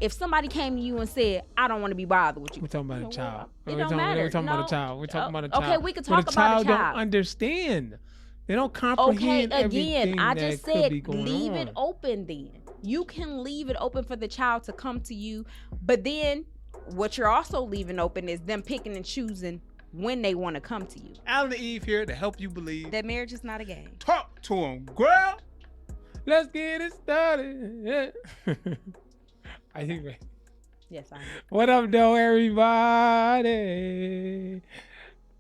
If somebody came to you and said, I don't want to be bothered with you. We're talking about a child. It don't matter. We're talking about a child. We're talking about a child. Okay, we could talk but about a child. Don't understand. They don't comprehend everything I just said could be going leave on. it open then. You can leave it open for the child to come to you, but then what you're also leaving open is them picking and choosing when they want to come to you. Allen&Eve here to help you believe that marriage is not a game. Talk to him, girl. Let's get it started. Are you ready? Yes, I am. What up, though, everybody?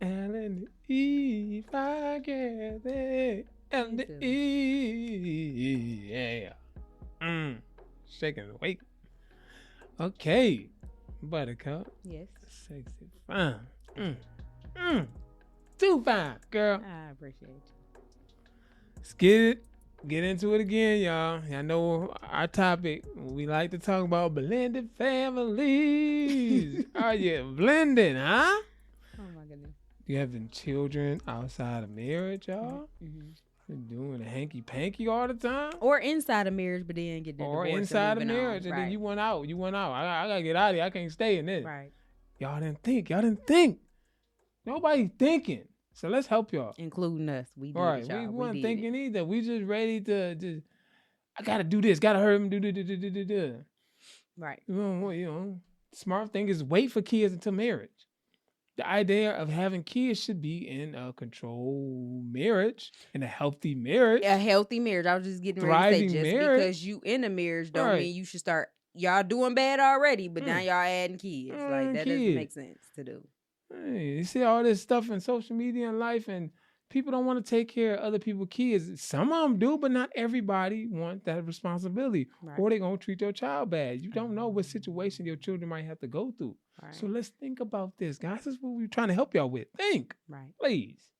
Allen&Eve, I get it. Allen&Eve, yeah. Shaking the weight. Okay, Buttercup. Yes. Sexy, fine. Too fine, girl. I appreciate you. Let's get into it again, y'all. I know our topic. We like to talk about blended families. Are you blended, huh? Oh my goodness. You having children outside of marriage, y'all? Mm-hmm. Doing a hanky panky all the time, or inside of marriage, but then get the or divorce inside of and marriage, and then you went out. I gotta get out of here. I can't stay in this. Right. Y'all didn't think. Nobody thinking. So let's help y'all, including us. We did. All right, we weren't thinking either. We just ready to. I gotta do this. Gotta hurry him. Do. Right. You know, smart thing is wait for kids until marriage. The idea of having kids should be in a controlled marriage, in a healthy marriage. A healthy marriage. I was just getting ready to say, just because you in a marriage don't mean you should start. Y'all doing bad already, but now y'all adding kids. Like that doesn't make sense to do. Hey, you see all this stuff in social media and life, and people don't want to take care of other people's kids. Some of them do, but not everybody want that responsibility, or they're gonna treat your child bad. You don't know what situation your children might have to go through. Right. So let's think about this, guys. This is what we're trying to help y'all with. Think, please.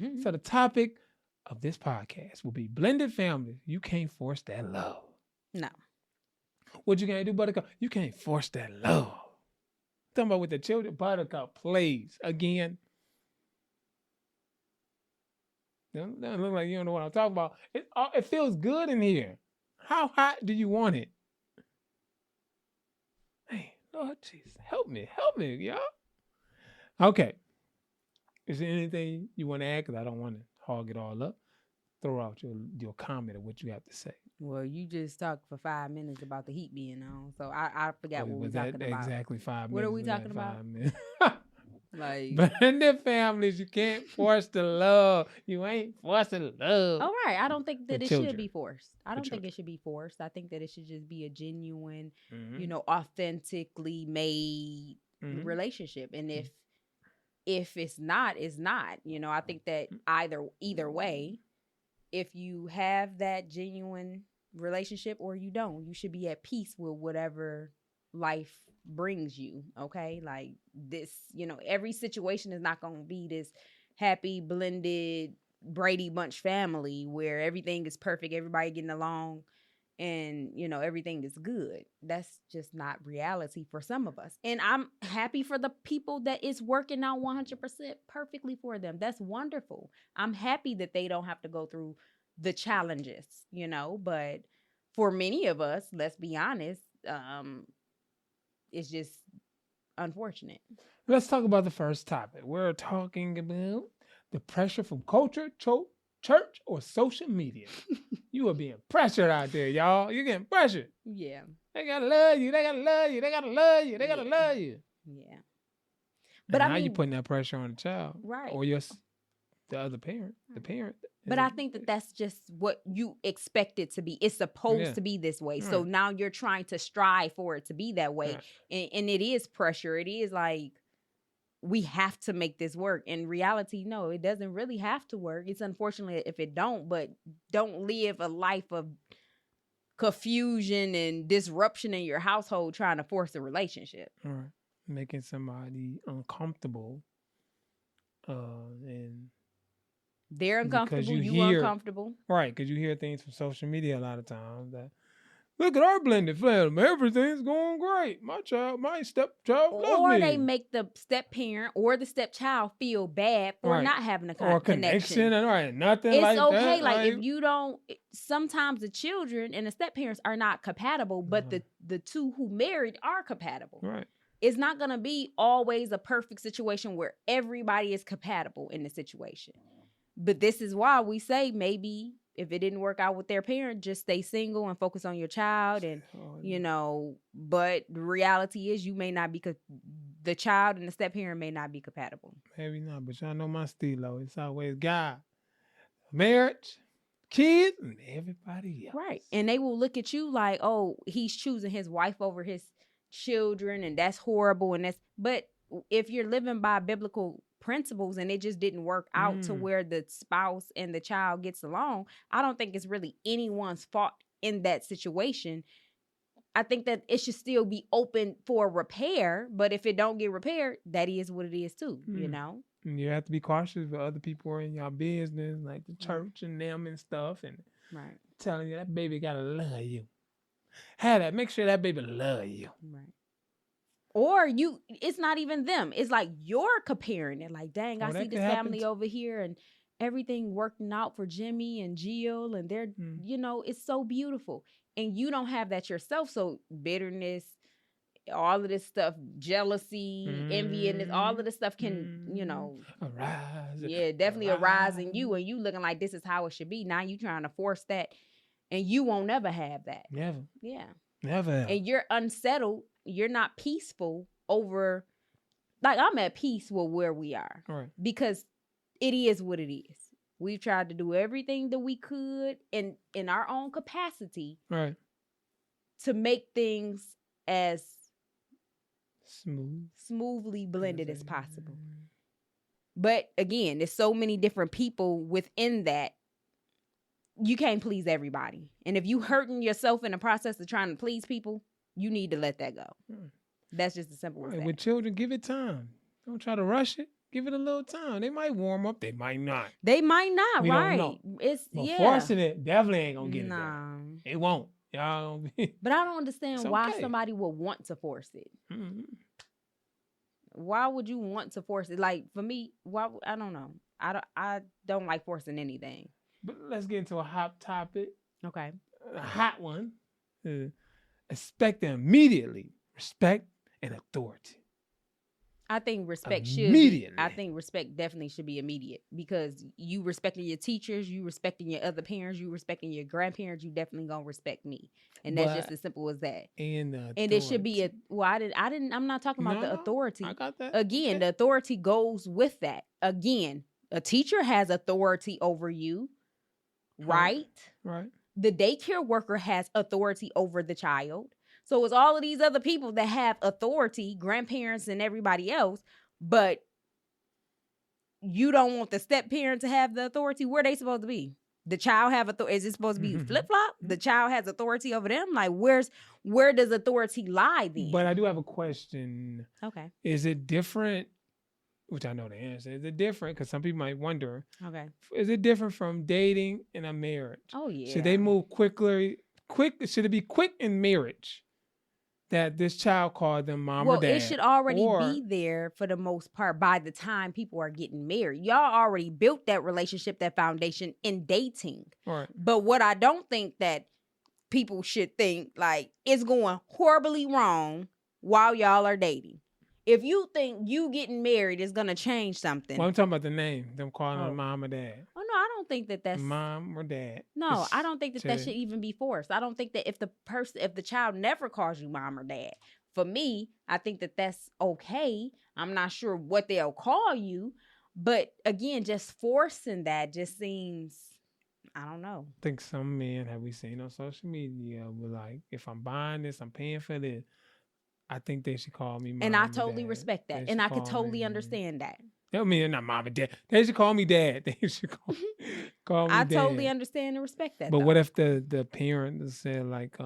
Mm-hmm. So the topic of this podcast will be blended families. You can't force that love. No. What you gonna do, Buttercup? You can't force that love. Talking about with the children, Buttercup plays again. Doesn't look like you don't know what I'm talking about. It feels good in here. How hot do you want it? Hey, Lord Jesus, help me, y'all. Okay. Is there anything you want to add? Because I don't want to hog it all up. Throw out your comment of what you have to say. Well, you just talked for 5 minutes about the heat being on, so I forgot what we were talking about. Exactly 5 minutes. What are we talking about? Like blended families, you can't force the love. You ain't forcing love. All right, I don't think that it should be forced. I don't think it should be forced. I think that it should just be a genuine, authentically made relationship. And if it's not, it's not. I think that either way. If you have that genuine relationship or you don't, you should be at peace with whatever life brings you. Okay. Like this, every situation is not going to be this happy, blended Brady Bunch family where everything is perfect, everybody getting along and, everything is good. That's just not reality for some of us. And I'm happy for the people that it's working out 100% perfectly for them. That's wonderful. I'm happy that they don't have to go through the challenges, but for many of us, let's be honest, it's just unfortunate. Let's talk about the first topic. We're talking about the pressure from culture, church, or social media. You are being pressured out there, y'all. You're getting pressured. Yeah. They gotta love you. They gotta love you. They gotta love you. They gotta love you. Yeah. But now you're putting that pressure on the child. Right. Or the other parent, the parent. But I think that that's just what you expect it to be. It's supposed to be this way. So now you're trying to strive for it to be that way. And it is pressure. It is like, we have to make this work. In reality, no, it doesn't really have to work. It's unfortunate if it don't, but don't live a life of confusion and disruption in your household trying to force a relationship. All right. Making somebody uncomfortable. And they're uncomfortable, you uncomfortable. Right, because you hear things from social media a lot of times that Look at our blended family. Everything's going great. My stepchild loves me. Or they make the step parent or the stepchild feel bad for not having a connection. Right, nothing it's like okay. That. Like if you don't, sometimes the children and the step parents are not compatible, but the two who married are compatible. Right. It's not going to be always a perfect situation where everybody is compatible in the situation. But this is why we say maybe if it didn't work out with their parent, just stay single and focus on your child. And, but the reality is you may not be, the child and the step parent may not be compatible. Maybe not, but y'all know my stilo. It's always God, marriage, kids, and everybody else. Right. And they will look at you like, oh, he's choosing his wife over his children and that's horrible. But if you're living by biblical principles and it just didn't work out to where the spouse and the child gets along, I don't think it's really anyone's fault in that situation. I think that it should still be open for repair, but if it don't get repaired, that is what it is too, you know? And you have to be cautious with other people are in your business, like the church and them and stuff, and telling you that baby gotta love you. Make sure that baby love you. Right. Or it's not even them. It's like you're comparing it. Like, dang, I see this family over here and everything working out for Jimmy and Jill and they're, it's so beautiful. And you don't have that yourself. So bitterness, all of this stuff, jealousy, envy, and all of this stuff can, arise. Yeah, definitely arise in you. And you looking like this is how it should be. Now you trying to force that and you won't ever have that. Never. Yeah. Never. And you're unsettled. You're not peaceful over, like I'm at peace with where we are. Right. Because it is what it is. We've tried to do everything that we could in our own capacity. Right. To make things as smoothly blended as possible. But again, there's so many different people within that. You can't please everybody. And if you hurting yourself in the process of trying to please people, you need to let that go. That's just as simple as that. With children, give it time. Don't try to rush it. Give it a little time. They might warm up. They might not. We right. Don't know. It's forcing it definitely ain't gonna get it done. It won't. Y'all. But I don't understand why somebody would want to force it. Why would you want to force it? Like for me, I don't know. I don't like forcing anything. But let's get into a hot topic. Okay. A hot one. Expect immediately respect and authority. I think respect should be. I think respect definitely should be immediate because you respecting your teachers, you respecting your other parents, you respecting your grandparents, you definitely gonna respect me, and that's just as simple as that. And it should be I'm not talking about the authority. I got that. Again, the authority goes with that. Again, a teacher has authority over you, right? Right. The daycare worker has authority over the child. So it's all of these other people that have authority, grandparents and everybody else, but you don't want the step parent to have the authority. Where are they supposed to be? The child have authority. Is it supposed to be flip-flop? The child has authority over them? Like where does authority lie then? But I do have a question. Okay. Is it different? Which I know the answer. Is it different? Because some people might wonder. Okay. Is it different from dating and a marriage? Oh, yeah. Should they move quickly? Should it be quick in marriage that this child called them mom or dad? Well, it should already be there for the most part by the time people are getting married. Y'all already built that relationship, that foundation in dating. Right. But what I don't think that people should think, like, it's going horribly wrong while y'all are dating. If you think you getting married is going to change something. Well, I'm talking about the name. Them calling them mom or dad. Oh, no, I don't think that's... Mom or dad. No, I don't think that should even be forced. I don't think that if the child never calls you mom or dad, for me, I think that that's okay. I'm not sure what they'll call you. But again, just forcing that just seems... I don't know. I think some men, have we seen on social media, were like, if I'm buying this, I'm paying for this. I think they should call me mom. And I totally respect that. And I could totally understand that. I mean, they're not mom and dad. They should call me dad. They should call me dad. I totally understand and respect that. But what if the parent said, like,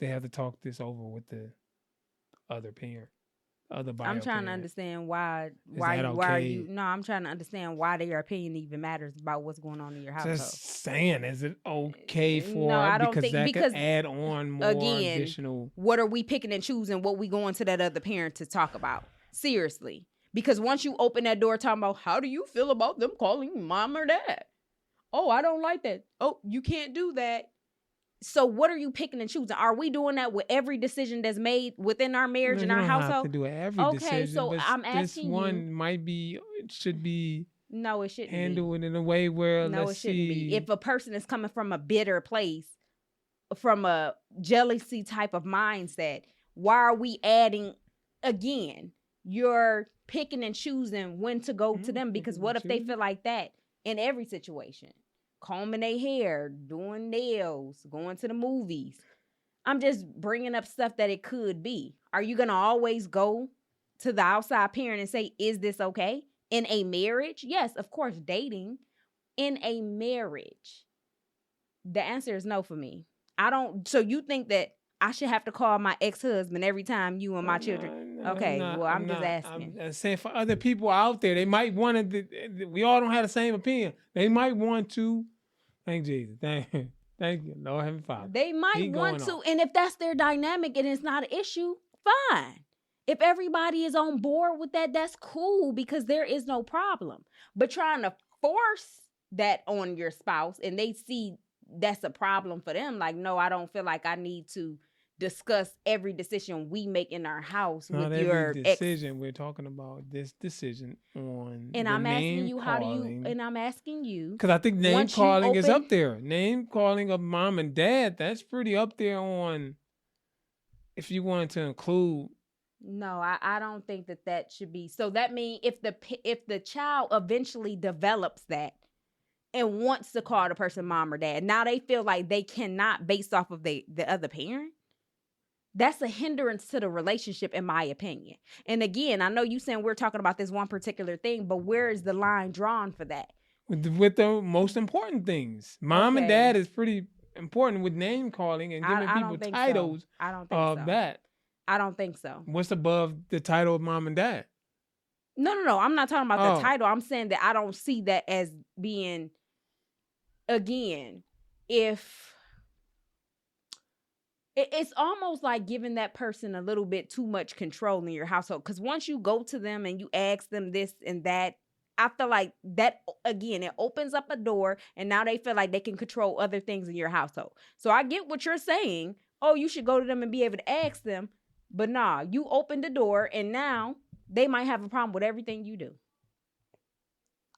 they have to talk this over with the other parent? other bio I'm trying to parent. understand why okay? are you? No, I'm trying to understand why their opinion even matters about what's going on in your household. Just saying, is it okay for? No, I don't think could add on more additional. What are we picking and choosing? What we going to that other parent to talk about? Seriously, because once you open that door, talking about how do you feel about them calling mom or dad? Oh, I don't like that. Oh, you can't do that. So what are you picking and choosing? Are we doing that with every decision that's made within our marriage and our household? Don't have to do every decision. Okay, so I'm asking you. This one should be. No, it shouldn't handled in a way where it shouldn't be. If a person is coming from a bitter place, from a jealousy type of mindset, why are we adding again? You're picking and choosing when to go to them, because what if they feel like that in every situation? Combing their hair, doing nails, going to the movies. I'm just bringing up stuff that it could be. Are you going to always go to the outside parent and say, is this okay? In a marriage? Yes, of course, dating. In a marriage, the answer is no for me. So you think that I should have to call my ex-husband every time you and my children? Okay, I'm just asking. I'm saying for other people out there, they might want to, we all don't have the same opinion. They might want to, thank Jesus, thank you, Lord Heavenly Father. They might want to, and if that's their dynamic and it's not an issue, fine. If everybody is on board with that, that's cool, because there is no problem. But trying to force that on your spouse and they see that's a problem for them, like, no, I don't feel like I need to discuss every decision we make in our house not with your decision. We're talking about this decision on. And I'm asking you, how do you? And I'm asking you, because I think name calling is up there. Name calling of mom and dad, that's pretty up there on. If you wanted to include. No, I don't think that should be. So that means if the child eventually develops that and wants to call the person mom or dad, now they feel like they cannot based off of the other parent. That's a hindrance to the relationship, in my opinion. And again, I know you saying we're talking about this one particular thing, but where is the line drawn for that? With the most important things. Mom and dad is pretty important with name calling and giving people titles. So. I don't think so. That. I don't think so. What's above the title of mom and dad? No. I'm not talking about the title. I'm saying that I don't see that as being, again, if it's almost like giving that person a little bit too much control in your household. Because once you go to them and you ask them this and that, I feel like that, again, it opens up a door and now they feel like they can control other things in your household. So I get what you're saying. Oh, you should go to them and be able to ask them. But nah, you open the door and now they might have a problem with everything you do.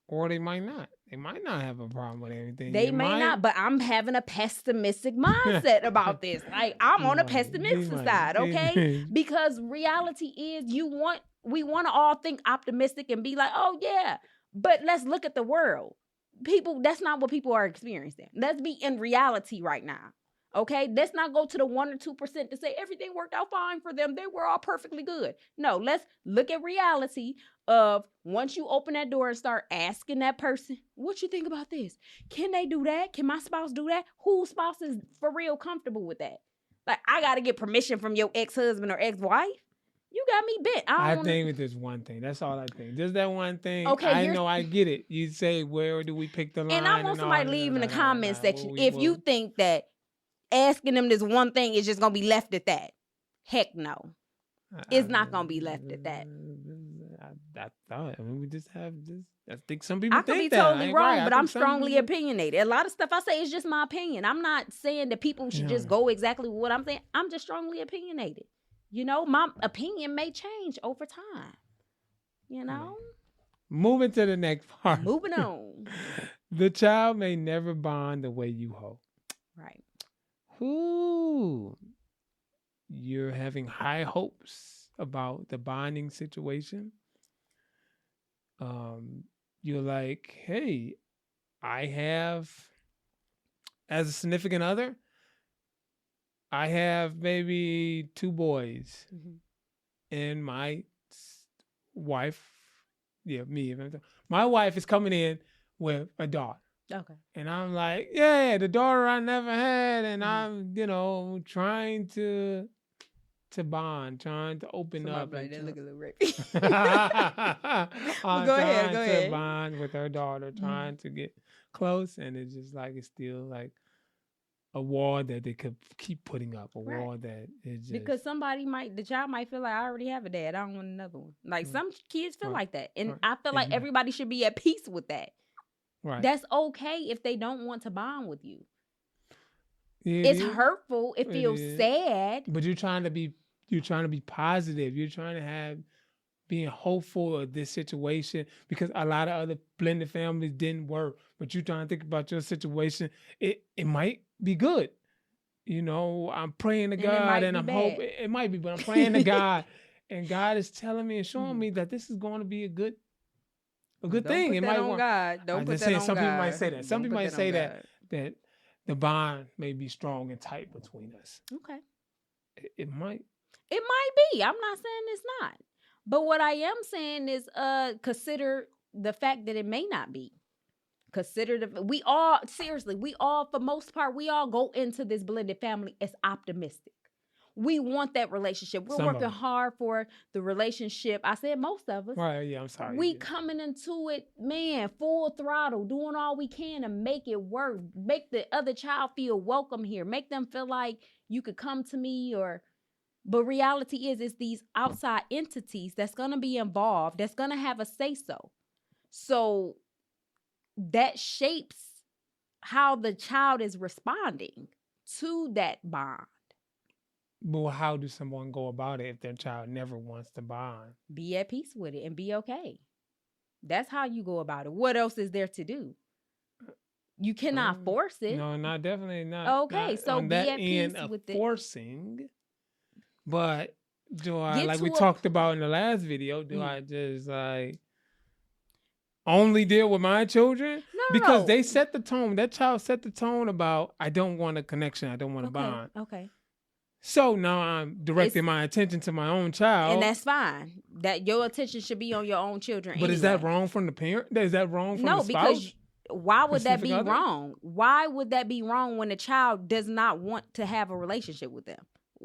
Or they might not. They might not have a problem with everything. They may not, but I'm having a pessimistic mindset about this. Like, I'm on a pessimistic side, okay? Because reality is we want to all think optimistic and be like, oh yeah, but let's look at the world. People, that's not what people are experiencing. Let's be in reality right now. Okay, let's not go to the 1 or 2% to say everything worked out fine for them. They were all perfectly good. No, let's look at reality of once you open that door and start asking that person, what you think about this? Can they do that? Can my spouse do that? Whose spouse is for real comfortable with that? Like, I got to get permission from your ex-husband or ex-wife? You got me bent. I think with this one thing. That's all I think. Just that one thing. Okay, I know I get it. You say, where do we pick the line? And I want somebody to leave in the comment section if you think that asking them this one thing is just going to be left at that. Heck no. It's not going to be left at that. I thought, we just have this. I think some people think that. I could be totally wrong, but I'm strongly opinionated. A lot of stuff I say is just my opinion. I'm not saying that people should just go exactly what I'm saying. I'm just strongly opinionated. You know, my opinion may change over time. You know? Moving to the next part. Moving on. The child may never bond the way you hope. Right. Ooh. You're having high hopes about the bonding situation. You're like, hey, I have, as a significant other, I have maybe 2 boys, and my wife, my wife is coming in with a daughter. Okay. And I'm like, yeah, the daughter I never had, and I'm, trying to to bond, trying to open up. Like that look a little rapey. Go ahead. To bond with her daughter, trying to get close, and it's just like it's still like a wall that they could keep putting up, wall that is just... Because the child might feel like, I already have a dad, I don't want another one. Like some kids feel like that. And I feel like everybody should be at peace with that. Right. That's okay if they don't want to bond with you. It's hurtful. It feels sad. But you're trying to be positive. You're trying to being hopeful of this situation, because a lot of other blended families didn't work. But you're trying to think about your situation. It might be good. You know, I'm praying to God and I'm hoping it might be, but I'm praying to God, and God is telling me and showing me that this is going to be a good thing. It might on God. Don't put that on God. Some people might say that. Some people might say that the bond may be strong and tight between us. Okay. It might. It might be. I'm not saying it's not. But what I am saying is consider the fact that it may not be. We all, for most part, we all go into this blended family as optimistic. We want that relationship. We're working hard for the relationship. I said most of us. Right, yeah, I'm sorry. We coming into it, man, full throttle, doing all we can to make it work. Make the other child feel welcome here. Make them feel like you could come to me But reality is, it's these outside entities that's going to be involved, that's going to have a say-so. So that shapes how the child is responding to that bond. But how does someone go about it if their child never wants to bond? Be at peace with it and be okay. That's how you go about it. What else is there to do? You cannot force it. No, definitely not. Okay, so be at peace with it. Forcing. But do I, like we talked about in the last video, do I just like only deal with my children? Because they set the tone. That child set the tone about, I don't want a connection. I don't want to bond. Okay. So now I'm directing my attention to my own child. And that's fine. That your attention should be on your own children. But is that wrong from the parent? Is that wrong from the spouse? No, because why would that be wrong? Why would that be wrong when the child does not want to have a relationship with them?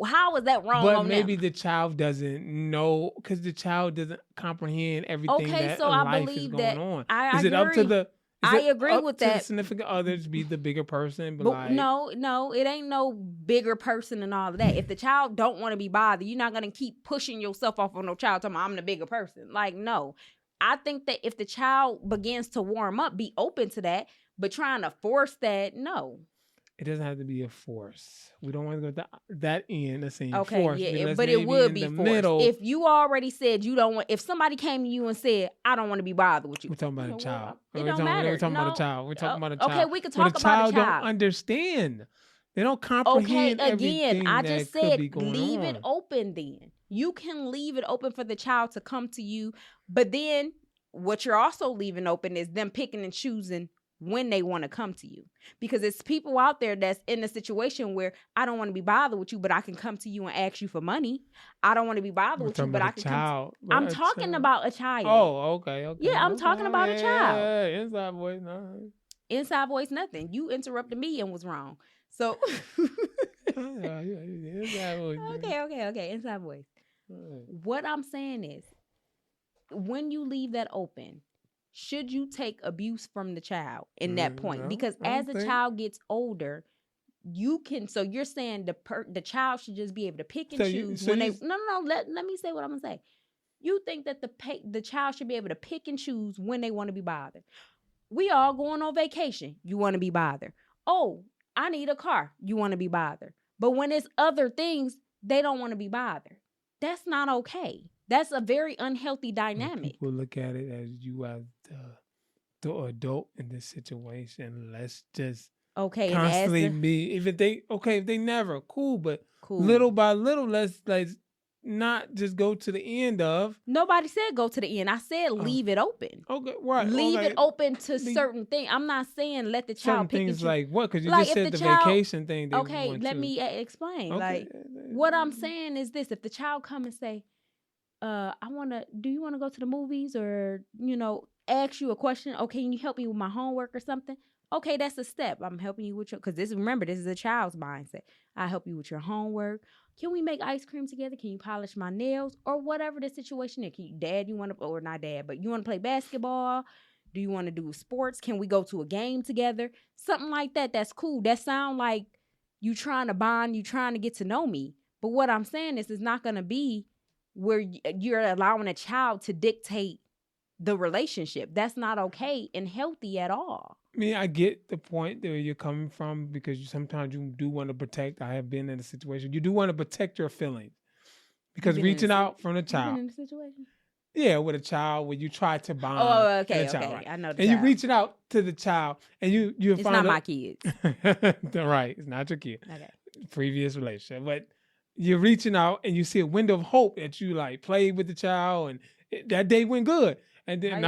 How is that wrong? But maybe the child doesn't know, because the child doesn't comprehend everything that I believe is going on. Is it up to the? I agree with that. The significant others be the bigger person, but like, no, it ain't no bigger person and all of that. If the child don't want to be bothered, you're not gonna keep pushing yourself off on no child talking about, I'm the bigger person. Like, no. I think that if the child begins to warm up, be open to that, but trying to force that, no. It doesn't have to be a force. We don't want to go to that end of saying okay, force. Yeah, but it would be forced. Middle, if you already said you don't want, if somebody came to you and said, I don't want to be bothered with you. We're talking about a child. It don't matter. We're talking about a child. We're talking about a child. Okay, we can talk about a child. Don't understand. They don't comprehend everything I just said leave it open then. You can leave it open for the child to come to you, but then what you're also leaving open is them picking and choosing when they want to come to you, because it's people out there that's in a situation where I don't want to be bothered with you, but I can come to you and ask you for money. I don't want to be bothered with you, but I can come. I'm talking about a child. Oh, okay. Yeah, I'm talking about a child. Yeah, inside voice, no. Inside voice, nothing. You interrupted me and was wrong. So. Inside voice. Okay. Inside voice. What I'm saying is, when you leave that open, should you take abuse from the child in that point? Because as the child gets older, you can. So you're saying the child should just be able to pick and choose when they. No. Let me say what I'm gonna say. You think that the child should be able to pick and choose when they want to be bothered. We all going on vacation. You want to be bothered. Oh, I need a car. You want to be bothered. But when it's other things, they don't want to be bothered. That's not okay. That's a very unhealthy dynamic. People look at it as you as the adult in this situation. Let's just constantly be. If they never cool, but little by little, let's not just go to the end of. Nobody said go to the end. I said leave it open. Okay, right. Leave it open to certain things. I'm not saying let the child pick things like what? Because you just said the vacation thing. Okay, let me explain. Okay. Like what I'm saying is this: if the child come and say, do you want to go to the movies, or, ask you a question? Oh, can you help me with my homework or something? Okay, that's a step. I'm helping you with your, because remember, this is a child's mindset. I help you with your homework. Can we make ice cream together? Can you polish my nails? Or whatever the situation is. You want to, or not dad, but you want to play basketball? Do you want to do sports? Can we go to a game together? Something like that. That's cool. That sound like you trying to bond, you trying to get to know me. But what I'm saying is it's not going to be where you're allowing a child to dictate the relationship. That's not okay and healthy at all. I mean, I get the point that you're coming from because sometimes you do want to protect. I have been in a situation. You do want to protect your feelings because reaching out from the child. You've been in a situation? Yeah, with a child where you try to bond. Oh, okay, child, okay. right? I know the and child. You reaching out to the child and you it's find not my kids. Right, it's not your kid. Okay. Previous relationship. But you're reaching out and you see a window of hope that you like played with the child and that day went good. And then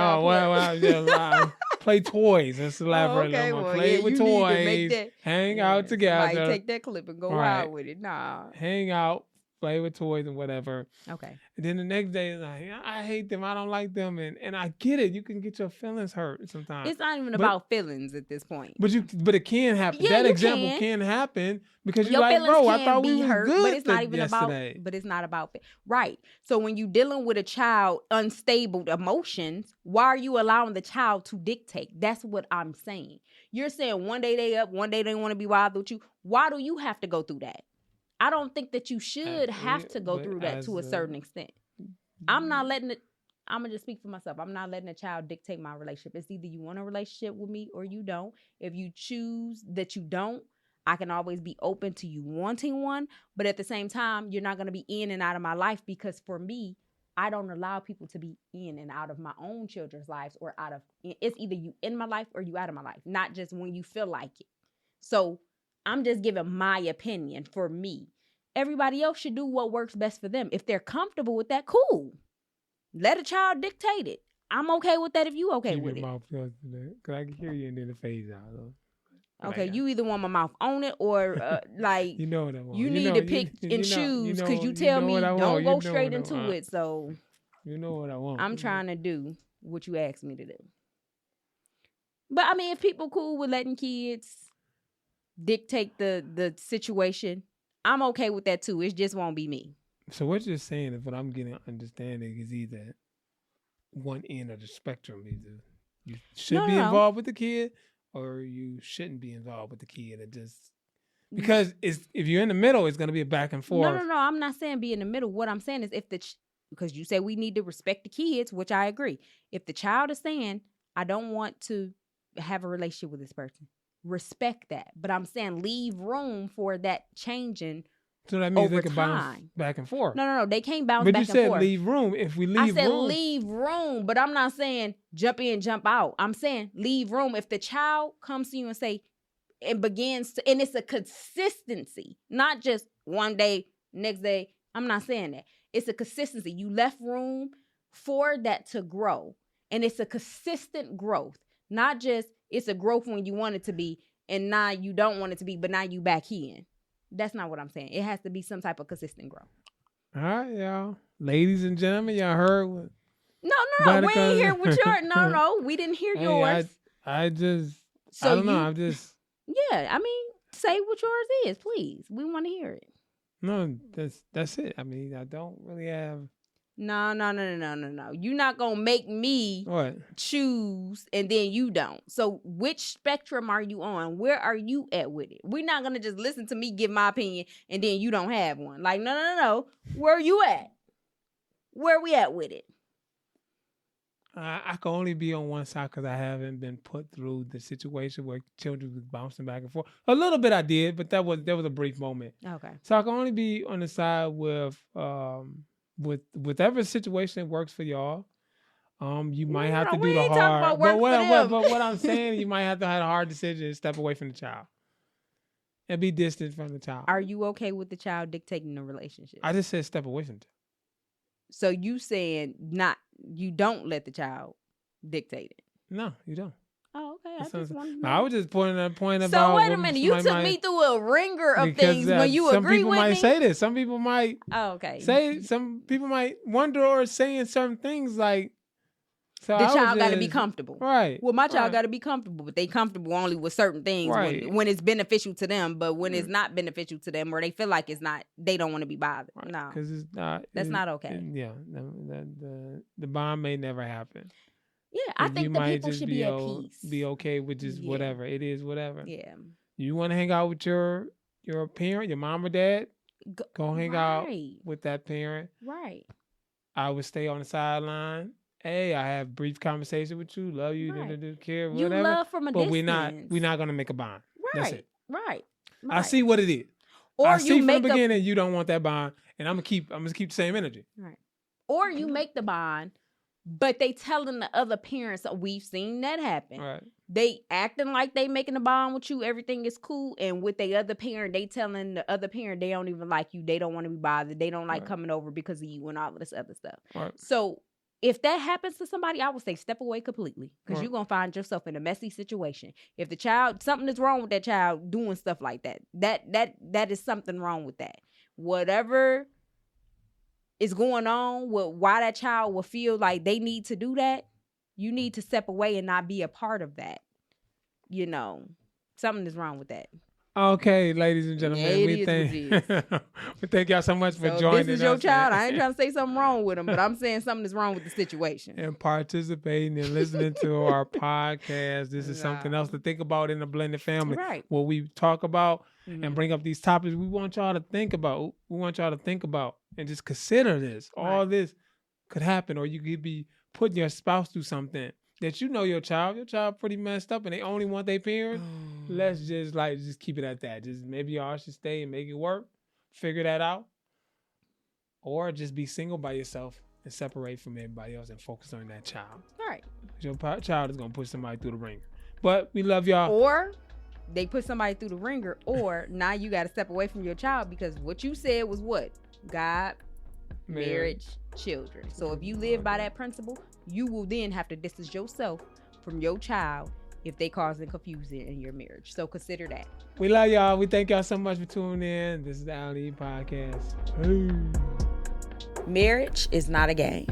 play toys. That's elaborate. Play with toys. Hang out together. Somebody take that clip and go out with it. Nah. Hang out, play with toys and whatever. Okay. And then the next day, like, I hate them. I don't like them. And I get it. You can get your feelings hurt sometimes. It's not even about feelings at this point. But it can happen. Yeah, that example can happen because you're like, bro, I thought we were good. But it's not even yesterday. But it's not about right. So when you're dealing with a child, unstable emotions, why are you allowing the child to dictate? That's what I'm saying. You're saying one day they up, one day they want to be wild with you. Why do you have to go through that? I don't think that you should have to go through that to a certain extent. I'm not letting it. I'm going to just speak for myself. I'm not letting a child dictate my relationship. It's either you want a relationship with me or you don't. If you choose that you don't, I can always be open to you wanting one. But at the same time, you're not going to be in and out of my life because for me, I don't allow people to be in and out of my own children's lives or out of, it's either you in my life or you out of my life, not just when you feel like it. So I'm just giving my opinion for me. Everybody else should do what works best for them. If they're comfortable with that, cool. Let a child dictate it. I'm okay with that if you okay with it. Because I can hear you and then it fades out. Though. Okay, you either want my mouth on it or like you know what I want. You need to pick and choose because you tell me don't go straight into it. So you know what I want. I'm trying to do what you asked me to do. But I mean, if people cool with letting kids dictate the situation, I'm okay with that too. It just won't be me. So what you're saying is what I'm getting understanding is either one end of the spectrum. Either you should be involved with the kid or you shouldn't be involved with the kid. It just because if you're in the middle, it's going to be a back and forth. No. I'm not saying be in the middle. What I'm saying is because you say we need to respect the kids, which I agree. If the child is saying, I don't want to have a relationship with this person, respect that. But I'm saying leave room for that changing. So that means they can bounce back and forth. No, they can't bounce back and forth. But you said leave room. If we leave room. I said leave room, but I'm not saying jump in, jump out. I'm saying leave room. If the child comes to you and say, it begins to, and it's a consistency, not just one day, next day. I'm not saying that. It's a consistency. You left room for that to grow. And it's a consistent growth, not just it's a growth when you want it to be and now you don't want it to be, but now you back in. That's not what I'm saying. It has to be some type of consistent growth. All right, y'all. Ladies and gentlemen, y'all heard what? No. We ain't hear what yours. No. We didn't hear yours. I don't know. I'm just. Yeah, I mean, say what yours is, please. We want to hear it. No, that's it. I mean, I don't really have. No. You're not going to make me choose and then you don't. So which spectrum are you on? Where are you at with it? We're not going to just listen to me give my opinion and then you don't have one. Like, no. Where are you at? Where we at with it? I can only be on one side because I haven't been put through the situation where children were bouncing back and forth. A little bit I did, but that was a brief moment. Okay. So I can only be on the side with whatever situation works for y'all. You might have to do the hard. But what I'm saying, you might have to have a hard decision and step away from the child and be distant from the child. Are you okay with the child dictating the relationship? I just said step away from the child. So you saying you don't let the child dictate it? No, you don't. Oh, okay. I was just pointing at a point about. So wait a minute, you took me through a ringer of things when you agree with me. Some people might say this. Some people might. Oh, okay. Some people might wonder or saying certain things like. So the child got to be comfortable. Right. Well, my child got to be comfortable, but they comfortable only with certain things when it's beneficial to them. But when it's not beneficial to them, or they feel like it's not, they don't want to be bothered. Right. No, because it's not. That's not okay. The bond may never happen. Yeah, I think the people should be at peace. Be okay with just whatever it is, whatever. Yeah. You want to hang out with your parent, your mom or dad? Go hang out with that parent. Right. I would stay on the sideline. Hey, I have brief conversation with you. Love you. Care, whatever. You love from a distance. But we're not gonna make a bond. Right. That's it. Right. I see what it is. Or I see from the beginning you don't want that bond, and I'm gonna keep the same energy. Right. Or you make the bond, but they telling the other parents, we've seen that happen. Right. They acting like they making a bond with you, everything is cool, and with the other parent, they telling the other parent they don't even like you, they don't want to be bothered, they don't like coming over because of you and all of this other stuff. Right. So if that happens to somebody, I would say step away completely, because you're going to find yourself in a messy situation. If the child, something is wrong with that child doing stuff like that, that is something wrong with that. Whatever is going on with why that child will feel like they need to do that, you need to step away and not be a part of that. Something is wrong with that. Okay, ladies and gentlemen, we thank y'all so much for joining us. This is your child. I ain't trying to say something wrong with him, but I'm saying something is wrong with the situation. And participating and listening to our podcast. This is something else to think about in a blended family. Right. What we talk about and bring up these topics, we want y'all to think about. And just consider this. Right. All this could happen, or you could be putting your spouse through something that your child pretty messed up and they only want their parent. Let's just keep it at that. Just maybe y'all should stay and make it work. Figure that out. Or just be single by yourself and separate from everybody else and focus on that child. Right. Your child is going to push somebody through the ringer. But we love y'all. Or they put somebody through the ringer, or now you got to step away from your child, because what you said was what? God, marriage, children. So if you live by that principle, you will then have to distance yourself from your child if they causing confusion in your marriage. So consider that. We love y'all. We thank y'all so much for tuning in. This is the Allen&Eve podcast. Marriage is not a game.